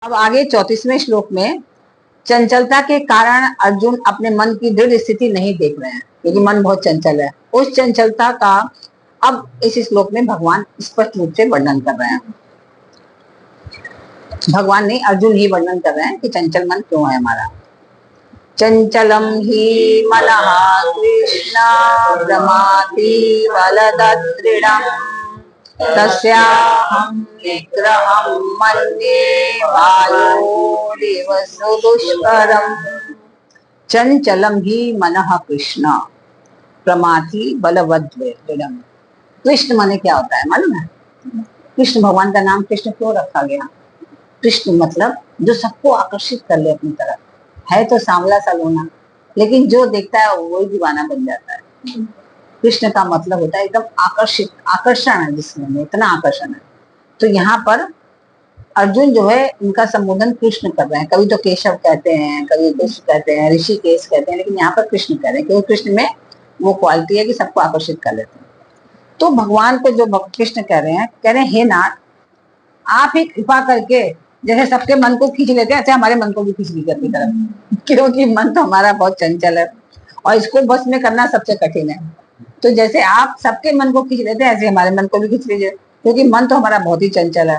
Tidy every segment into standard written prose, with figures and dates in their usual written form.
अब आगे 34वें श्लोक में चंचलता के कारण अर्जुन अपने मन की दृढ़ स्थिति नहीं देख रहे हैं, क्योंकि मन बहुत चंचल है। उस चंचलता का अब इस श्लोक में भगवान स्पष्ट रूप से वर्णन कर रहे हैं। भगवान नहीं, अर्जुन ही वर्णन कर रहे हैं कि चंचल मन क्यों है हमारा। चंचलम ही मनः कृष्ण प्रमाति बलदृढ़म् तस्याहं निग्रहं मन्ये वायोरिव सुदुष्करम्। चंचलम ही मनः कृष्ण प्रमाति बलवदृढ़म्। कृष्ण माने क्या होता है मालूम है? कृष्ण भगवान का नाम कृष्ण क्यों रखा गया? कृष्ण मतलब जो सबको आकर्षित कर ले अपनी तरफ। है तो सांवला सा लोना, लेकिन जो देखता है वो दीवाना बन जाता है। कृष्ण का मतलब होता है एकदम आकर्षित, आकर्षण है जिसमें, इतना आकर्षण है। तो यहाँ पर अर्जुन जो है उनका संबोधन कृष्ण कर रहे हैं। कभी तो केशव कहते हैं, कभी कृष्ण कहते हैं, ऋषिकेश कहते हैं, लेकिन यहाँ पर कृष्ण कह रहे हैं क्योंकि कृष्ण में वो क्वालिटी है कि सबको आकर्षित कर लेते हैं। तो भगवान को जो कृष्ण कह रहे हैं हे नाथ, आप ही कृपा करके जैसे सबके मन को खींच लेते हैं, ऐसे हमारे मन को भी खींच लीजिए अपनी तरफ, क्योंकि मन तो हमारा बहुत चंचल है और इसको बस में करना सबसे कठिन है। तो जैसे आप सबके मन को खींच लेते हैं, ऐसे हमारे मन को भी खींच लीजिए, क्योंकि मन तो हमारा बहुत ही चंचल है।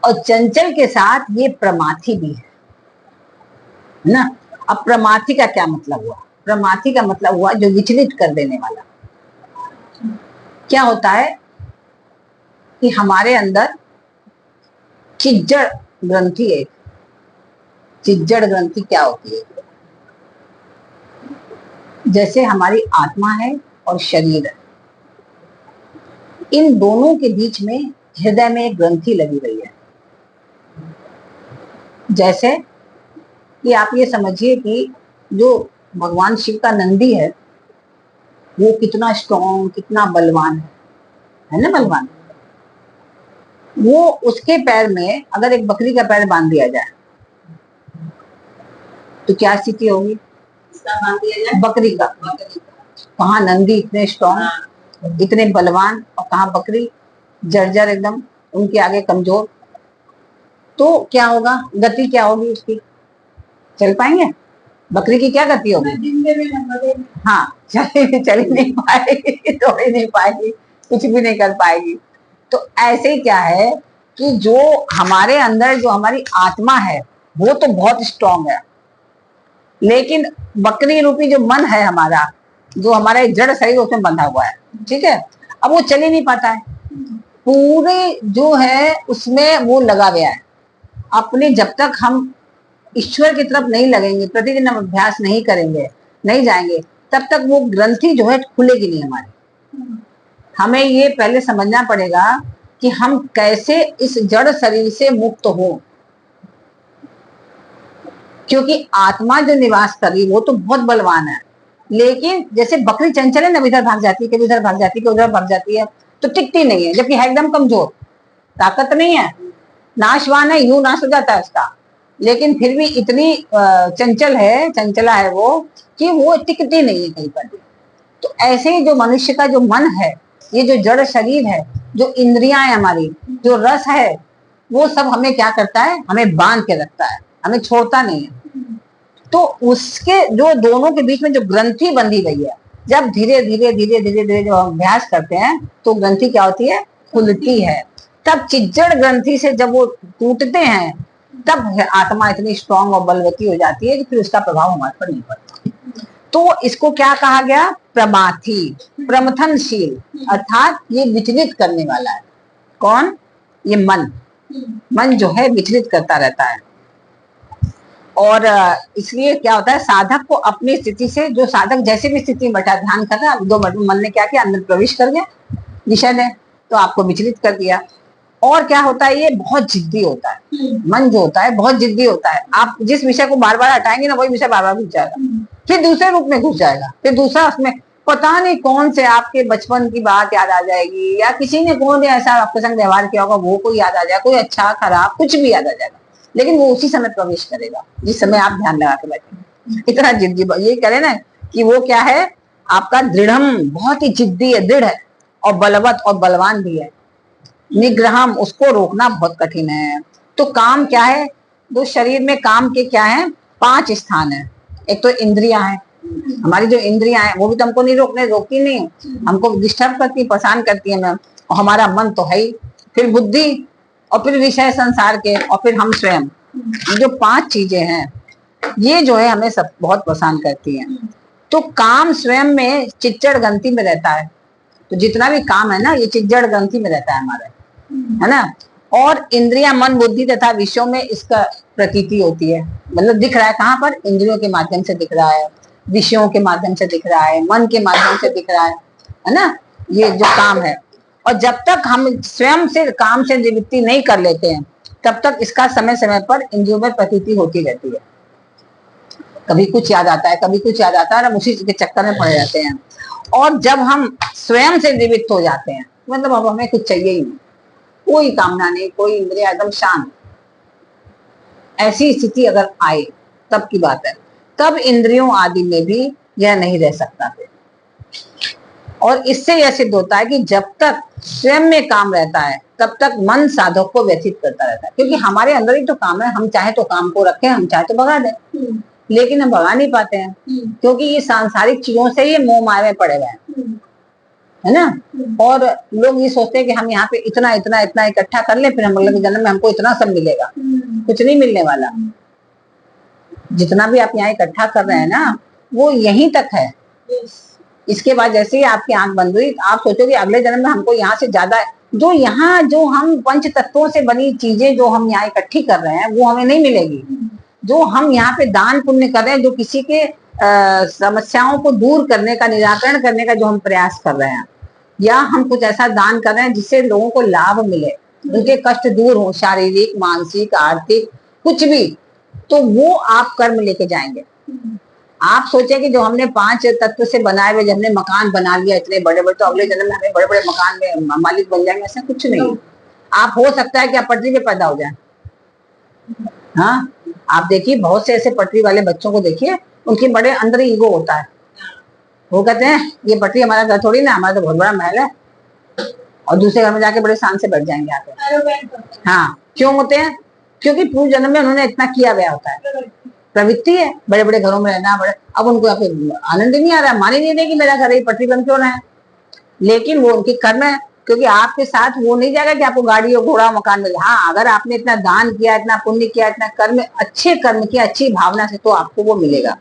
और चंचल के साथ ये प्रमाथी भी है ना। अब प्रमाथी का क्या मतलब हुआ? प्रमाथी का मतलब हुआ जो विचलित कर देने वाला। क्या होता है कि हमारे अंदर चिज्जड़ ग्रंथि है। चिज्जड़ ग्रंथि क्या होती है? जैसे हमारी आत्मा है और शरीर है, इन दोनों के बीच में हृदय में एक ग्रंथि लगी हुई है। जैसे कि आप ये समझिए कि जो भगवान शिव का नंदी है वो कितना स्ट्रॉन्ग, कितना बलवान है ना, बलवान। वो उसके पैर में अगर एक बकरी का पैर बांध दिया जाए तो क्या स्थिति होगी? बकरी का। कहाँ नंदी इतने स्ट्रॉन्ग, इतने बलवान, और कहाँ बकरी जर्जर एकदम, उनके आगे कमजोर। तो क्या होगा? गति क्या होगी उसकी? चल पाएंगे? बकरी की क्या गति होगी? हाँ, चल नहीं पाएगी, दौड़ ही नहीं पाएगी, कुछ भी नहीं कर पाएगी। तो ऐसे ही क्या है कि जो हमारे अंदर जो हमारी आत्मा है वो तो बहुत स्ट्रॉन्ग है, लेकिन बकरी रूपी जो मन है हमारा, जो हमारा जड़ शरीर उसमें बंधा हुआ है, ठीक है। अब वो चल ही नहीं पाता है, पूरे जो है उसमें वो लगा गया है। अपने जब तक हम ईश्वर की तरफ नहीं लगेंगे, प्रतिदिन हम अभ्यास नहीं करेंगे, नहीं जाएंगे, तब तक वो ग्रंथि जो है खुलेगी नहीं हमारी। हमें ये पहले समझना पड़ेगा कि हम कैसे इस जड़ शरीर से मुक्त हो, क्योंकि आत्मा जो निवास कर रही वो तो बहुत बलवान है, लेकिन जैसे बकरी चंचल है ना, इधर भाग जाती है, कभी उधर भाग जाती है, कभी उधर भाग जाती है, तो टिकती नहीं है, जबकि है एकदम कमजोर, ताकत नहीं है, नाशवान है, यूं नाश हो जाता है उसका, लेकिन फिर भी इतनी चंचल है, चंचला है वो, कि वो टिकती नहीं है कहीं पर भी। तो ऐसे ही जो मनुष्य का जो मन है, ये जो जड़ शरीर है, जो इंद्रियां है हमारी, जो रस है, वो सब हमें क्या करता है? हमें बांध के रखता है, हमें छोड़ता नहीं है। तो उसके जो दोनों के बीच में जो ग्रंथि बंधी गई है, जब धीरे धीरे धीरे धीरे धीरे जो हम अभ्यास करते हैं तो ग्रंथि क्या होती है? खुलती है। तब चिज्जड़ ग्रंथि से जब वो टूटते हैं, तब आत्मा इतनी स्ट्रांग और बलवती हो जाती है कि फिर उसका प्रभाव हमारे पर नहीं पड़ता। तो इसको क्या कहा गया? प्रमाथी, प्रमथनशील, अर्थात ये विचलित करने वाला है। कौन? ये मन। मन जो है विचलित करता रहता है। और इसलिए क्या होता है, साधक को अपनी स्थिति से, जो साधक जैसे भी स्थिति में बैठा ध्यान कर रहा है, 2 मिनट में मन ने क्या किया? अंदर प्रवेश कर गया विषय ने, तो आपको विचलित कर दिया। और क्या होता है? ये बहुत जिद्दी होता है। मन जो होता है बहुत जिद्दी होता है। आप जिस विषय को बार बार हटाएंगे ना, वही विषय बार बार घुस जाएगा, फिर दूसरे रूप में घुस जाएगा, फिर दूसरा उसमें पता नहीं कौन से आपके बचपन की बात याद आ जाएगी, या किसी ने कौन ऐसा आपके संग व्यवहार किया होगा वो कोई याद आ जाएगा, कोई अच्छा खराब कुछ भी याद आ जाएगा, लेकिन वो उसी समय प्रवेश करेगा जिस समय आप ध्यान लगा के बैठे। इतना जिद्दी, ये करे ना कि वो क्या है? आपका दृढ़म, बहुत ही जिद्दी है, दृढ़ है, और बलवत और बलवान भी है। निग्रहम, उसको रोकना बहुत कठिन है। तो काम क्या है, तो शरीर में काम के क्या है, 5 स्थान है। एक तो इंद्रियां हैं, हमारी जो इंद्रियां हैं वो भी तो हमको नहीं रोकती नहीं, हमको डिस्टर्ब करती, परेशान करती है मैम। और हमारा मन तो है ही, फिर बुद्धि, और फिर विषय संसार के, और फिर हम स्वयं। ये जो 5 चीजें हैं, ये जो है हमें सब बहुत परेशान करती हैं। तो काम स्वयं में चिच्चड़ ग्रंथि में रहता है, तो जितना भी काम है ना ये चिच्चड़ ग्रंथि में रहता है हमारे, है ना। और इंद्रिया, मन, बुद्धि तथा विषयों में इसका प्रतीति होती है, मतलब दिख रहा है कहाँ पर, इंद्रियों के माध्यम से दिख रहा है, विषयों के माध्यम से दिख रहा है, मन के माध्यम से दिख रहा है ना, ये जो काम है। और जब तक हम स्वयं से काम से निवृत्ति नहीं कर लेते हैं तब तक इसका समय समय पर इंद्रियों में प्रतीति होती रहती है। कभी कुछ याद आता है, कभी कुछ याद आता है, हम उसी के चक्कर में पड़ जाते हैं। और जब हम स्वयं से निवृत्त हो जाते हैं, मतलब अब हमें कुछ चाहिए ही नहीं, कोई कामना नहीं, कोई इंद्रिया, एकदम शांत, ऐसी स्थिति अगर आए तब की बात है, तब इंद्रियों आदि में भी यह नहीं रह सकता फिर। और इससे यह सिद्ध होता है कि जब तक स्वयं में काम रहता है तब तक मन साधक को व्यथित करता रहता है, क्योंकि हमारे अंदर ही तो काम है। हम चाहे तो काम को रखें, हम चाहे तो भगा दें, लेकिन हम भगा नहीं पाते हैं, क्योंकि ये सांसारिक चीजों से ही मोह माया में पड़े हुए हैं, है ना। और लोग ये सोचते हैं कि हम यहाँ पे इतना इतना इतना इकट्ठा कर ले, फिर हम अगले जन्म में हमको इतना सब मिलेगा। कुछ नहीं मिलने वाला। जितना भी आप यहाँ इकट्ठा कर रहे हैं ना, वो यहीं तक है। इसके बाद जैसे ही आपकी आंख बंद हुई, आप सोचोगे अगले जन्म में हमको यहाँ से ज्यादा, जो यहाँ जो हम पंच तत्वों से बनी चीजें जो हम यहाँ इकट्ठी कर रहे हैं वो हमें नहीं मिलेगी। जो हम यहाँ पे दान पुण्य कर रहे हैं, जो किसी के समस्याओं को दूर करने का, निराकरण करने का जो हम प्रयास कर रहे हैं, या हम कुछ ऐसा दान कर रहे हैं जिससे लोगों को लाभ मिले, उनके कष्ट दूर हो, शारीरिक, मानसिक, आर्थिक, कुछ भी, तो वो आप कर्म लेके जाएंगे। आप सोचें कि जो हमने 5 तत्व से बनाए हुए, जब हमने मकान बना लिया इतने बड़े बड़े, तो अगले जन्म में हमें बड़े बड़े मकान में मालिक बन जाएंगे, ऐसा कुछ नहीं। आप हो सकता है कि आप पटरी पे पैदा हो जाए। हाँ, आप देखिए बहुत से ऐसे पटरी वाले बच्चों को देखिए, उनके बड़े अंदर ईगो होता है। वो कहते हैं ये पटरी हमारा घर थोड़ी ना, हमारा तो बहुत बड़ा महल है, और दूसरे घर में जाके बड़े शान से बैठ जाएंगे आके। हाँ, क्यों होते हैं? क्योंकि पूर्व जन्म में उन्होंने इतना किया गया होता है, प्रवृत्ति है बड़े बड़े घरों में रहना। बड़े, अब उनको आनंद नहीं आ रहा है, मान ही नहीं रहे कि मेरा घर ही पटरी बन क्यों रहा है, लेकिन वो उनकी कर्म है। क्योंकि आपके साथ वो नहीं जाएगा कि आपको गाड़ी और घोड़ा मकान मिले। हाँ, अगर आपने इतना दान किया, इतना पुण्य किया, इतना कर्म, अच्छे कर्म किया, अच्छी भावना से, तो आपको वो मिलेगा।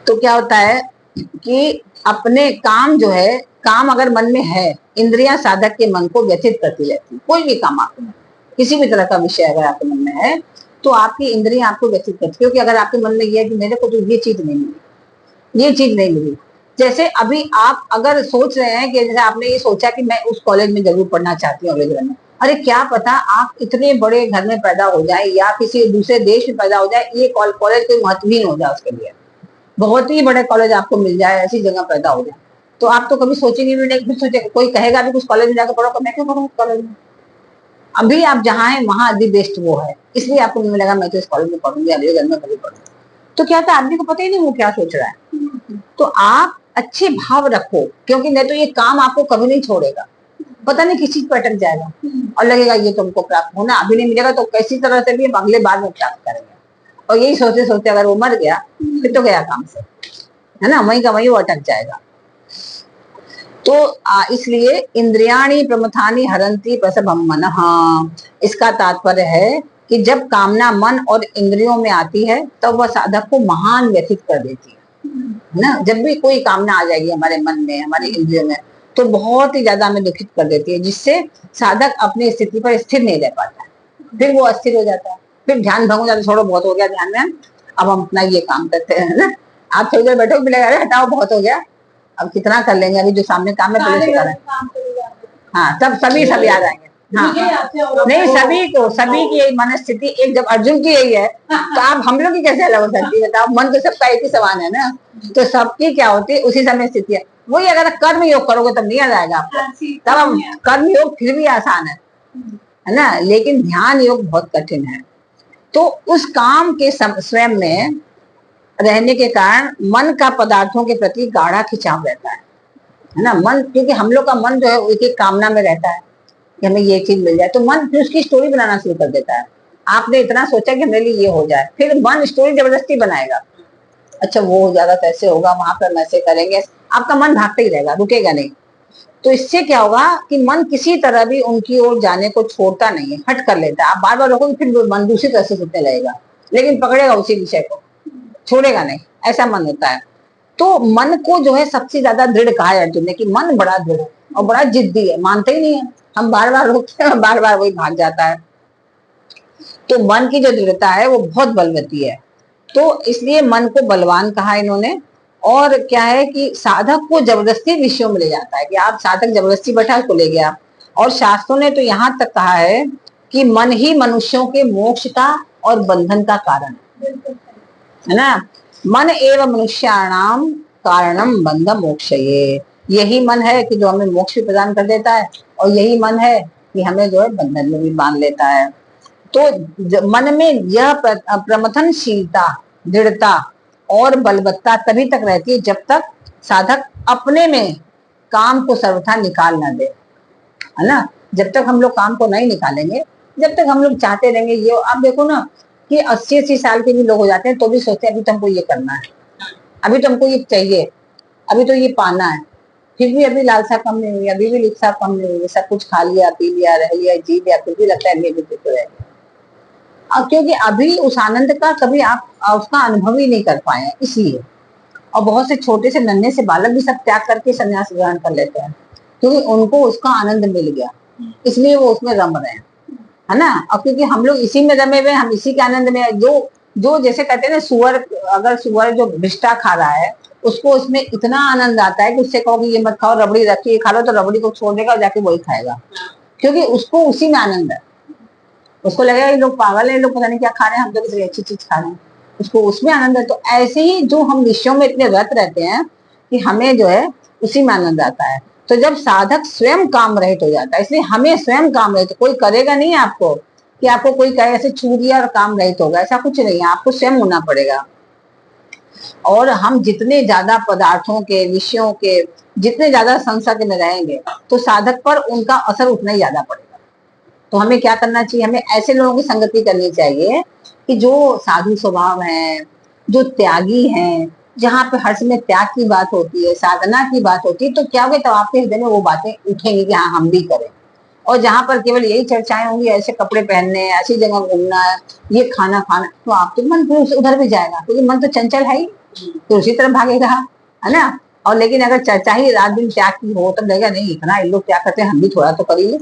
तो क्या होता है कि अपने काम जो है, काम अगर मन में है, इंद्रियां साधक के मन को व्यथित करती रहती। कोई भी काम आपके मन, किसी भी तरह का विषय अगर आपके मन में है, तो आपकी इंद्रियां आपको व्यथित करती। क्योंकि अगर आपके मन में यह है कि मेरे को तो ये चीज नहीं मिली, ये चीज नहीं मिली। जैसे अभी आप अगर सोच रहे हैं कि जैसे आपने ये सोचा कि मैं उस कॉलेज में जरूर पढ़ना चाहती हूँ अगले जन्म में, अरे क्या पता आप इतने बड़े घर में पैदा हो जाए या किसी दूसरे देश में पैदा हो जाए, ये कॉलेज कोई महत्वहीन हो जाए उसके लिए, बहुत ही बड़े कॉलेज आपको मिल जाए, ऐसी जगह पैदा हो जाए, तो आप तो कभी सोचेंगे भी नहीं। फिर सोचेंगे, कोई कहेगा भी कुछ कॉलेज में जाकर पढ़ो, मैं क्यों पढ़ूँ कॉलेज में? अभी आप जहाँ है वहां अभी बेस्ट वो है, इसलिए आपको नहीं लगा मैं तो इस कॉलेज में पढ़ूंगी, अगले जन्म में कभी पढ़ूंगी। तो क्या था, आदमी को पता ही नहीं वो क्या सोच रहा है। तो आप अच्छे भाव रखो, क्योंकि नहीं तो ये काम आपको कभी नहीं छोड़ेगा। पता नहीं किस चीज पर अटक जाएगा और लगेगा ये तुमको प्राप्त होना, अभी नहीं मिलेगा तो कैसी तरह से भी हम अगले बार में प्राप्त करेंगे। और यही सोचते सोचते अगर वो मर गया फिर तो गया काम से, है ना, वहीं का वहीं वो अटक जाएगा। तो इसलिए इंद्रियाणी प्रमथानी हरंती प्रसभम मनः, इसका तात्पर्य है कि जब कामना मन और इंद्रियों में आती है तब तो वह साधक को महान व्यथित कर देती है ना। जब भी कोई कामना आ जाएगी हमारे मन में, हमारी इंद्रियों में, तो बहुत ही ज्यादा हमें दुखित कर देती है, जिससे साधक अपनी स्थिति पर स्थिर नहीं रह पाता है, फिर वो अस्थिर हो जाता है, फिर ध्यान भंग हो जाता है। छोड़ो, बहुत हो गया ध्यान में, अब हम अपना ये काम करते हैं ना। आप थोड़ी देर बैठो, मिलेगा अरे हटाओ बहुत हो गया, अब कितना कर लेंगे, अभी जो सामने काम है पहले से करें। हाँ, तब सभी सब याद आएंगे। हाँ, नहीं सभी को, सभी की यही मनस्थिति, एक जब अर्जुन की यही है तो आप हम लोग की कैसे अलग हो सकती है? बताओ, मन तो सबका एक ही समान है ना, तो सबकी क्या होती है उसी समय स्थिति है। वही अगर कर्म योग करोगे तब नहीं याद आएगा आपको, तब हम कर्म योग फिर भी आसान है ना, लेकिन ध्यान योग बहुत कठिन है। तो उस काम के स्वयं में रहने के कारण मन का पदार्थों के प्रति गाढ़ा खिंचाव रहता है ना। मन, क्योंकि हम लोग का मन जो है एक एक कामना में रहता है, कि हमें ये चीज मिल जाए, तो मन फिर उसकी स्टोरी बनाना शुरू कर देता है। आपने इतना सोचा कि मेरे लिए ये हो जाए, फिर मन स्टोरी जबरदस्ती बनाएगा, अच्छा वो हो जाएगा तो ऐसे होगा, वहां पर हम ऐसे करेंगे, आपका मन भागते ही रहेगा, रुकेगा नहीं। तो इससे क्या होगा कि मन किसी तरह भी उनकी ओर जाने को छोड़ता नहीं है, हट कर लेता है। आप बार बार रोकोगे फिर मन दूसरी तरह से सुनने लगेगा, लेकिन पकड़ेगा उसी विषय को, छोड़ेगा नहीं, ऐसा मन होता है। तो मन को जो है सबसे ज्यादा दृढ़ कहा है अर्जुन ने, कि मन बड़ा दृढ़ और बड़ा जिद्दी है, मानते ही नहीं है। हम बार बार रोकते हैं, बार बार वही भाग जाता है। तो मन की जो दृढ़ता है वो बहुत बलवती है, तो इसलिए मन को बलवान कहा इन्होंने। और क्या है कि साधक को जबरदस्ती विषयों में ले जाता है, कि आप साधक जबरदस्ती बैठा उसको ले गया। और शास्त्रों ने तो यहां तक कहा है कि मन ही मनुष्यों के मोक्ष का और बंधन का कारण है ना। मन एवं मनुष्याणाम कारणम बंध मोक्षये, यही मन है कि जो हमें मोक्ष भी प्रदान कर देता है, और यही मन है कि हमें जो है बंधन में भी बांध लेता है। तो मन में यह प्रमथनशीलता, दृढ़ता और बलवत्ता तभी तक रहती है जब तक साधक अपने में काम को सर्वथा निकाल ना दे, है ना। जब तक हम लोग काम को नहीं निकालेंगे, जब तक हम लोग चाहते रहेंगे ये, आप देखो ना कि 80-80 साल के भी लोग हो जाते हैं तो भी सोचते हैं अभी तो हमको ये करना है, अभी तो हमको ये चाहिए, अभी तो ये पाना है, फिर भी अभी लालसा कम नहीं हुई, अभी भी लिप्सा कम नहीं हुई, सब कुछ खा लिया, पी लिया, रह लिया, जी लिया, फिर भी लगता है मेरे तो रह गया। क्योंकि अभी उस आनंद का कभी आप उसका अनुभव ही नहीं कर पाए, इसलिए। और बहुत से छोटे से नन्हे से बालक भी सब त्याग करके संन्यास ग्रहण कर लेते हैं, क्योंकि उनको उसका आनंद मिल गया, इसलिए वो उसमें रम रहे हैं, है ना। और क्योंकि हम लोग इसी में रमे हुए, हम इसी के आनंद में, जो जो जैसे कहते हैं ना, सुअर, अगर सुअर जो भिष्टा खा रहा है उसको उसमें इतना आनंद आता है कि उससे कहो कि ये मत खाओ, रबड़ी रखी खा लो, तो रबड़ी को छोड़ देगा और जाके वही खाएगा, क्योंकि उसको उसी में आनंद है। उसको लगेगा ये लोग पागल है, लोग पता नहीं क्या खा रहे हैं, हम तो किसी अच्छी चीज खा रहे हैं, उसको उसमें आनंद है। तो ऐसे ही जो हम विषयों में इतने रत रहते हैं कि हमें जो है उसी में आनंद आता है। तो जब साधक स्वयं काम रहित हो जाता है, इसलिए हमें स्वयं काम रहित, कोई करेगा नहीं आपको, कि आपको कोई कहे ऐसे छू दिया और काम रहित होगा, ऐसा कुछ नहीं है, आपको स्वयं होना पड़ेगा। और हम जितने ज्यादा पदार्थों के, विषयों के जितने ज्यादा संसर्ग में रहेंगे, तो साधक पर उनका असर उतना ही ज्यादा पड़ेगा। तो हमें क्या करना चाहिए, हमें ऐसे लोगों की संगति करनी चाहिए कि जो साधु स्वभाव हैं, जो त्यागी हैं, जहाँ पे हर समय त्याग की बात होती है, साधना की बात होती है, तो क्या होगा, तब आपके हृदय में वो बातें उठेंगी कि हाँ हम भी करें। और जहाँ पर केवल यही चर्चाएं होंगी, ऐसे कपड़े पहनने, ऐसी जगह घूमना है, ये खाना खाना, तो आपके मन फिर उधर भी जाएगा, क्योंकि मन तो चंचल है ही, तो उसी तरफ भागेगा, है ना। और लेकिन अगर चर्चा ही रात दिन त्याग की हो, तब लगेगा नहीं इतना इन लोग क्या करते हैं, हम भी थोड़ा तो करिए,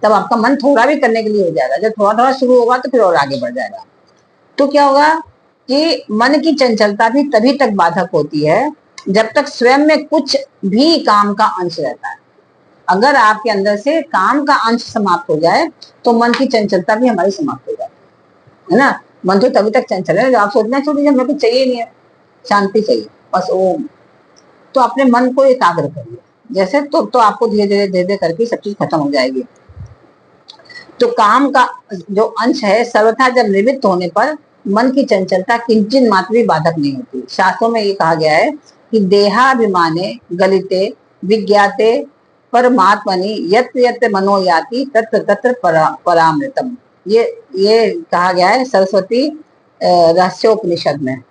तब आपका मन थोड़ा भी करने के लिए हो जाएगा। जब थोड़ा थोड़ा शुरू होगा तो फिर और आगे बढ़ जाएगा। तो क्या होगा कि मन की चंचलता भी तभी तक बाधक होती है जब तक स्वयं में कुछ भी काम का अंश रहता है। अगर आपके अंदर से काम का अंश समाप्त हो जाए तो मन की चंचलता भी हमारी समाप्त हो जाती है ना। मन तो तभी तक चंचल है जब आप सोचना छोड़ दीजिए, हमें कुछ चाहिए नहीं है, शांति चाहिए बस, ओम। तो अपने मन को एकाग्र करिए जैसे, तो आपको धीरे धीरे धीरे धीरे करके सब चीज खत्म हो जाएगी। तो काम का जो अंश है सर्वथा जब निवृत्त होने पर मन की चंचलता किंचित मात्र भी बाधक नहीं होती। शास्त्रों में ये कहा गया है कि देहाभिमाने गलिते विज्ञाते परमात्मनि यत्र यत्र मनो याति तत्र तत्र परामृतम। ये कहा गया है सरस्वती रहस्योपनिषद में,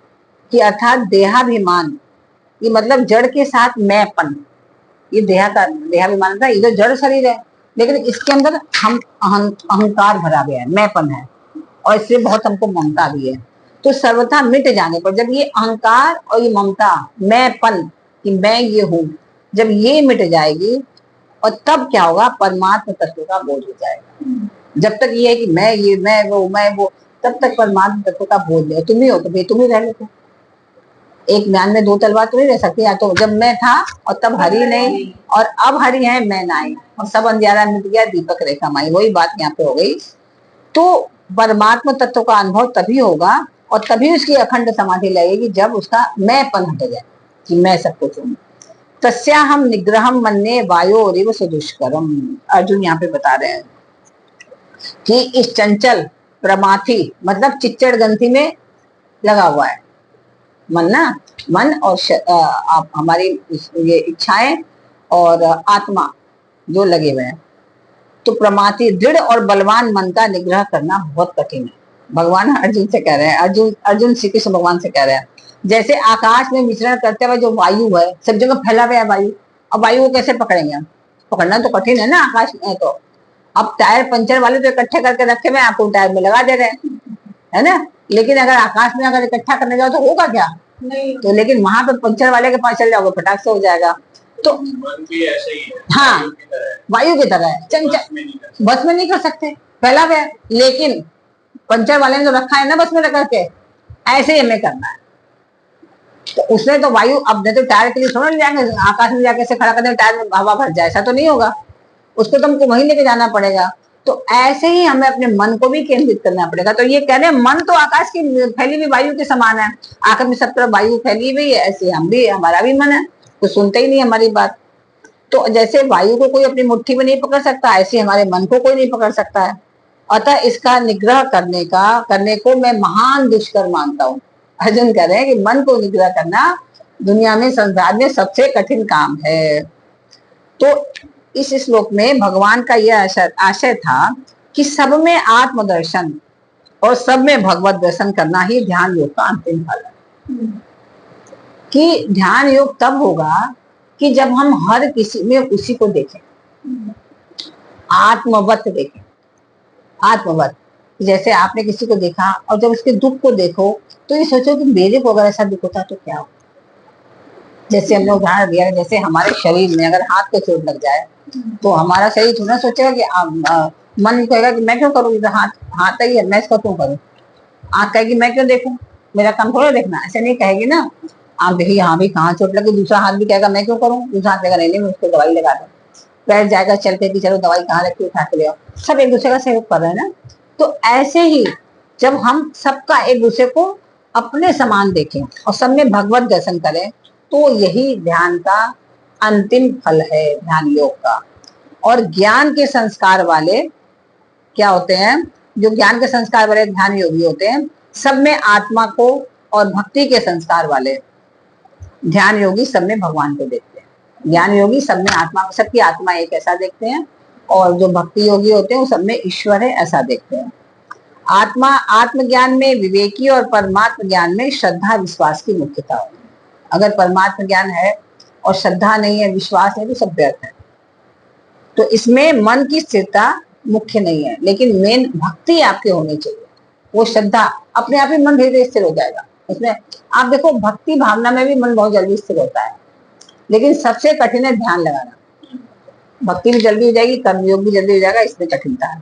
कि अर्थात देहाभिमान, ये मतलब जड़ के साथ मैंपन, ये देहाभिमान था, ये जो जड़ शरीर है, लेकिन इसके अंदर हम अहंकार भरा गया है, मैंपन है, और इससे बहुत हमको ममता भी है। तो सर्वथा मिट जाने पर, जब ये अहंकार और ये ममता, मैंपन कि मैं ये हूं, जब ये मिट जाएगी, और तब क्या होगा, परमात्मा तत्व का बोध हो जाएगा। जब तक ये है कि मैं ये, मैं वो, तब तक परमात्मा तत्व का बोध नहीं। तुम ही हो तो भाई तुम ही रह लेते, एक म्यान में दो तलवार तो नहीं रह सकती। या तो जब मैं था और तब हरि नहीं, और अब हरि है मैं नहीं, और सब अंधियारा मिट गया दीपक रेखा माई, वही बात यहाँ पे हो गई। तो परमात्मा तत्व का अनुभव तभी होगा और तभी उसकी अखंड समाधि लगेगी जब उसका मैंपन हट जाए कि मैं सब कुछ हूँ। तस्या हम निग्रहम मन्ने वायो रिव सुदुष्करम। अर्जुन यहाँ पे बता रहे हैं कि इस चंचल प्रमाथी मतलब चिच्चड़ ग्रंथि में लगा हुआ है मन ना, मन और हमारी ये इच्छाएं और आत्मा जो लगे हुए हैं। तो प्रमाथि दृढ़ और बलवान मन का निग्रह करना बहुत कठिन है। भगवान अर्जुन से कह रहे हैं, अर्जुन अर्जुन श्री कृष्ण भगवान से कह रहे हैं, जैसे आकाश में विचरण करते हुए जो वायु है, सब जगह फैला हुआ है वायु, अब वायु को कैसे पकड़ेंगे हम? पकड़ना तो कठिन है ना आकाश में। तो अब टायर पंचर वाले तो इकट्ठे करके रखे हुए, आपको टायर में लगा दे रहे हैं, है ना। लेकिन अगर आकाश में अगर इकट्ठा करने जाओ तो होगा क्या? नहीं। तो लेकिन वहां पे पंचर वाले के पास चल जाओगे, फटाक से हो जाएगा। तो मन भी ऐसे ही है, हाँ, वायु की तरह है, चंचल, बस में नहीं कर सकते, फैला हुआ है। लेकिन पंचर वाले ने जो रखा है ना बस में रख करके, ऐसे ही हमें करना है। तो उसने तो वायु, अब नहीं तो टायर के लिए थोड़ा ले जाएंगे आकाश में जाके से खड़ा कर देंगे टायर में हवा भर जाए, ऐसा तो नहीं होगा, उसको तो हमको वहीं लेके जाना पड़ेगा। तो ऐसे ही हमें अपने मन को भी केंद्रित करना पड़ेगा। तो ये कह रहे हैं मन तो आकाश की फैली हुई वायु के समान है, आकाश में सब तरफ वायु फैली हुई है, ऐसे हम भी, हमारा भी मन है, तो सुनते ही नहीं हमारी बात। तो जैसे वायु को कोई अपनी मुट्ठी में नहीं पकड़ सकता, ऐसे हमारे मन को कोई नहीं पकड़ सकता है। अतः इसका निग्रह करने को मैं महान दुष्कर मानता हूँ। अर्जुन कह रहे हैं कि मन को निग्रह करना दुनिया में, संसार में सबसे कठिन काम है। तो इस श्लोक में भगवान का यह आशय था कि सब में आत्मदर्शन और सब में भगवत दर्शन करना ही ध्यान योग का अंतिम फल है। कि ध्यान योग तब होगा कि जब हम हर किसी में उसी को देखें, आत्मवत देखें, आत्मवत। जैसे आपने किसी को देखा और जब उसके दुख को देखो तो ये सोचो कि मेरे को अगर ऐसा दुख होता तो क्या हो। जैसे हमने उदाहरण दिया, जैसे हमारे शरीर में अगर हाथ को चोट लग जाए तो हमारा शरीर थोड़ा सोचेगा कि मन कहेगा कि मैं क्यों करूँ, तो हाथ ही है, मैं इसका क्यों करूँ। आँख कहेगी मैं क्यों देखूं, मेरा काम थोड़ा देखना, ऐसे नहीं कहेगी ना। आप देखिए यहाँ भी कहाँ चोट लगी, दूसरा हाथ भी कहेगा मैं क्यों करूँ, दूसरा हाथ कहेगा नहीं मैं उसको दवाई लगा दूं, बैठ जाएगा चलते कि चलो दवाई कहाँ रखी उठा के ले आओ। सब एक दूसरे का सहयोग कर रहे हैं ना। तो ऐसे ही जब हम सबका एक दूसरे को अपने समान देखें और सब में भगवत दर्शन करें, तो यही ध्यान का अंतिम फल है, ध्यान योग का। और ज्ञान के संस्कार वाले क्या होते हैं, जो ज्ञान के संस्कार वाले ध्यान योगी होते हैं, सब में आत्मा को, और भक्ति के संस्कार वाले ध्यान योगी सब में भगवान को देखते हैं। ज्ञान योगी सब में आत्मा, सबकी आत्मा एक ऐसा देखते हैं, और जो भक्ति योगी होते हैं वो सब में ईश्वर है ऐसा देखते हैं। आत्मा, आत्मज्ञान में विवेकी और परमात्म ज्ञान में श्रद्धा विश्वास की मुख्यता होती है। अगर परमात्म ज्ञान है और श्रद्धा नहीं है, विश्वास है, तो सब व्यर्थ है। तो इसमें मन की स्थिरता मुख्य नहीं है, लेकिन मेन भक्ति आपके होनी चाहिए। वो श्रद्धा अपने आप ही मन धीरे धीरे स्थिर हो जाएगा। उसमें आप देखो भक्ति भावना में भी मन बहुत जल्दी स्थिर होता है, लेकिन सबसे कठिन है ध्यान लगाना। भक्ति भी जल्दी हो जाएगी, कर्मयोग भी जल्दी हो जाएगा, इसमें कठिनता है।